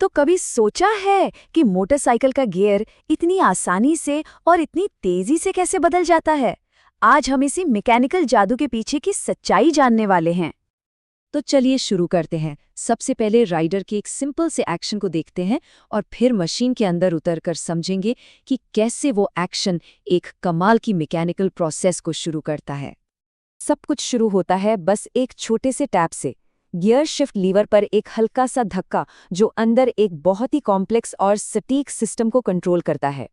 तो कभी सोचा है कि मोटरसाइकिल का गियर इतनी आसानी से और इतनी तेजी से कैसे बदल जाता है? आज हम इसी मैकेनिकल जादू के पीछे की सच्चाई जानने वाले हैं। तो चलिए शुरू करते हैं। सबसे पहले राइडर के एक सिंपल से एक्शन को देखते हैं और फिर मशीन के अंदर उतरकर समझेंगे कि कैसे वो एक्शन एक कमाल की मैकेनिकल प्रोसेस को शुरू करता है। सब कुछ शुरू होता है बस एक छोटे से टैप से। गियर शिफ्ट लीवर पर एक हल्का सा धक्का जो अंदर एक बहुत ही कॉम्प्लेक्स और सटीक सिस्टम को कंट्रोल करता है।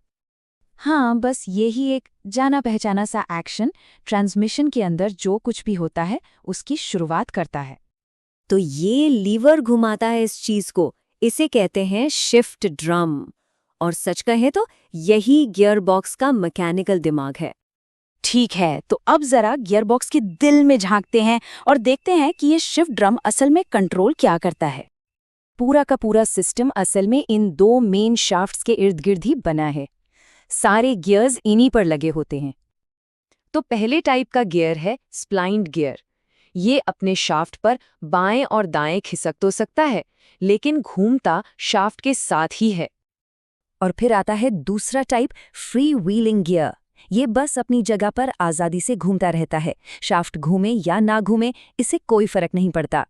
हाँ, बस यही एक जाना पहचाना सा एक्शन ट्रांसमिशन के अंदर जो कुछ भी होता है उसकी शुरुआत करता है। तो ये लीवर घुमाता है इस चीज को, इसे कहते हैं शिफ्ट ड्रम। और सच कहें तो यही गियरबॉक्स का मैकेनिकल दिमाग है। ठीक है, तो अब जरा गियरबॉक्स के दिल में झांकते हैं और देखते हैं कि ये शिफ्ट ड्रम असल में कंट्रोल क्या करता है। पूरा का पूरा सिस्टम असल में इन दो मेन शाफ्ट्स के इर्द गिर्द ही बना है। सारे गियर्स इन्हीं पर लगे होते हैं। तो पहले टाइप का गियर है स्प्लाइन्ड गियर। ये अपने शाफ्ट पर बाएं और दाएं खिसक तो सकता है, लेकिन घूमता शाफ्ट के साथ ही है। और फिर आता है दूसरा टाइप, फ्री व्हीलिंग गियर। ये बस अपनी जगह पर आजादी से घूमता रहता है। शाफ्ट घूमे या ना घूमे, इसे कोई फर्क नहीं पड़ता।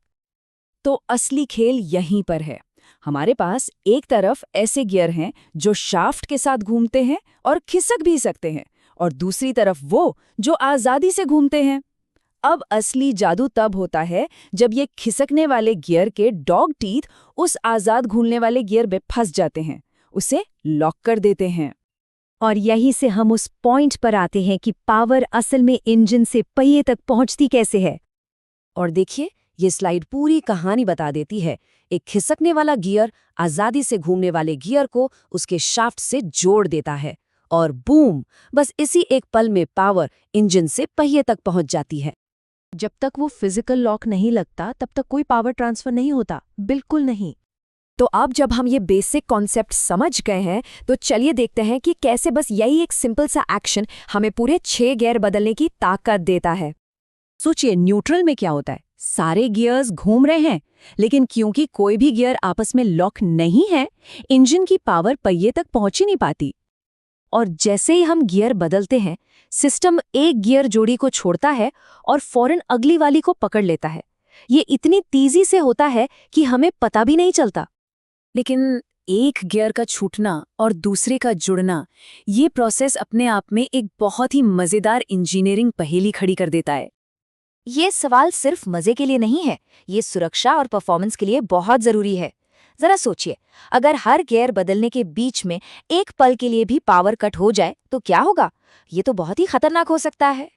तो असली खेल यहीं पर है। हमारे पास एक तरफ ऐसे गियर हैं जो शाफ्ट के साथ घूमते हैं और खिसक भी सकते हैं, और दूसरी तरफ वो जो आजादी से घूमते हैं। अब असली जादू तब होता है जब ये खिसकने वाले गियर के डॉग टीथ उस आजाद घूमने वाले गियर में फंस जाते हैं, उसे लॉक कर देते हैं। और यहीं से हम उस पॉइंट पर आते हैं कि पावर असल में इंजन से पहिए तक पहुंचती कैसे है। और देखिए, ये स्लाइड पूरी कहानी बता देती है। एक खिसकने वाला गियर आजादी से घूमने वाले गियर को उसके शाफ्ट से जोड़ देता है और बूम, बस इसी एक पल में पावर इंजन से पहिए तक पहुंच जाती है। जब तक वो फिजिकल लॉक नहीं लगता तब तक कोई पावर ट्रांसफर नहीं होता, बिल्कुल नहीं। तो अब जब हम ये बेसिक कॉन्सेप्ट समझ गए हैं, तो चलिए देखते हैं कि कैसे बस यही एक सिंपल सा एक्शन हमें पूरे 6 गियर बदलने की ताकत देता है। सोचिए, न्यूट्रल में क्या होता है? सारे गियर्स घूम रहे हैं, लेकिन क्योंकि कोई भी गियर आपस में लॉक नहीं है, इंजन की पावर पहिए तक पहुंच ही नहीं पाती। और जैसे ही हम गियर बदलते हैं, सिस्टम एक गियर जोड़ी को छोड़ता है और फौरन अगली वाली को पकड़ लेता है। ये इतनी तेजी से होता है कि हमें पता भी नहीं चलता। लेकिन एक गियर का छूटना और दूसरे का जुड़ना, ये प्रोसेस अपने आप में एक बहुत ही मजेदार इंजीनियरिंग पहेली खड़ी कर देता है। ये सवाल सिर्फ मजे के लिए नहीं है, ये सुरक्षा और परफॉर्मेंस के लिए बहुत जरूरी है। जरा सोचिए, अगर हर गियर बदलने के बीच में एक पल के लिए भी पावर कट हो जाए तो क्या होगा? ये तो बहुत ही खतरनाक हो सकता है।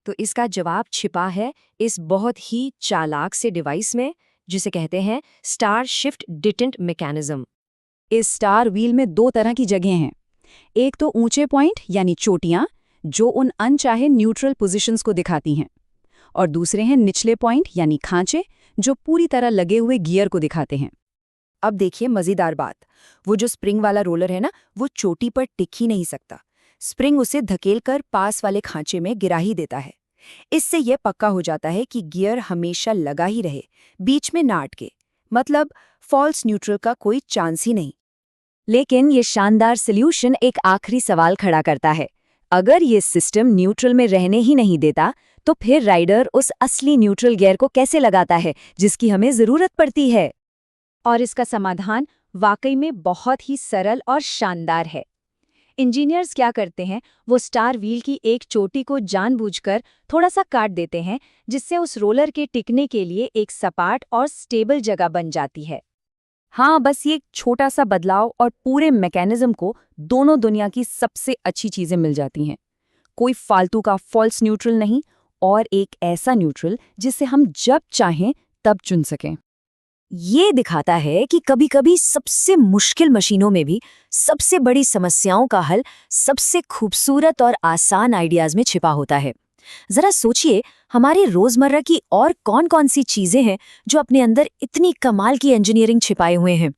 तो इसका जवाब छिपा है इस बहुत ही चालाक से डिवाइस में, जिसे कहते हैं स्टार शिफ्ट डिटेंट मैकेनिज्म। इस स्टार व्हील में 2 तरह की जगह हैं। एक तो ऊंचे पॉइंट यानी चोटियां, जो उन अनचाहे न्यूट्रल पोजीशंस को दिखाती हैं, और दूसरे हैं निचले पॉइंट यानी खांचे, जो पूरी तरह लगे हुए गियर को दिखाते हैं। अब देखिए मजेदार बात, वो जो स्प्रिंग वाला रोलर है ना, वो चोटी पर टिक ही नहीं सकता। स्प्रिंग उसे धकेलकर पास वाले खांचे में गिरा ही देता है। इससे यह पक्का हो जाता है कि गियर हमेशा लगा ही रहे, बीच में ना अटके। मतलब फॉल्स न्यूट्रल का कोई चांस ही नहीं। लेकिन ये शानदार सॉल्यूशन एक आखिरी सवाल खड़ा करता है। अगर ये सिस्टम न्यूट्रल में रहने ही नहीं देता, तो फिर राइडर उस असली न्यूट्रल गियर को कैसे लगाता है जिसकी हमें जरूरत पड़ती है? और इसका समाधान वाकई में बहुत ही सरल और शानदार है। इंजीनियर्स क्या करते हैं, वो स्टार व्हील की एक चोटी को जानबूझकर थोड़ा सा काट देते हैं, जिससे उस रोलर के टिकने के लिए एक सपाट और स्टेबल जगह बन जाती है। हाँ, बस ये एक छोटा सा बदलाव और पूरे मैकेनिज्म को दोनों दुनिया की सबसे अच्छी चीजें मिल जाती हैं। कोई फालतू का फॉल्स न्यूट्रल नहीं, और एक ऐसा न्यूट्रल जिसे हम जब चाहें तब चुन सकें। ये दिखाता है कि कभी-कभी सबसे मुश्किल मशीनों में भी सबसे बड़ी समस्याओं का हल सबसे खूबसूरत और आसान आइडियाज में छिपा होता है। जरा सोचिए, हमारी रोजमर्रा की और कौन-कौन सी चीजें हैं जो अपने अंदर इतनी कमाल की इंजीनियरिंग छिपाए हुए हैं।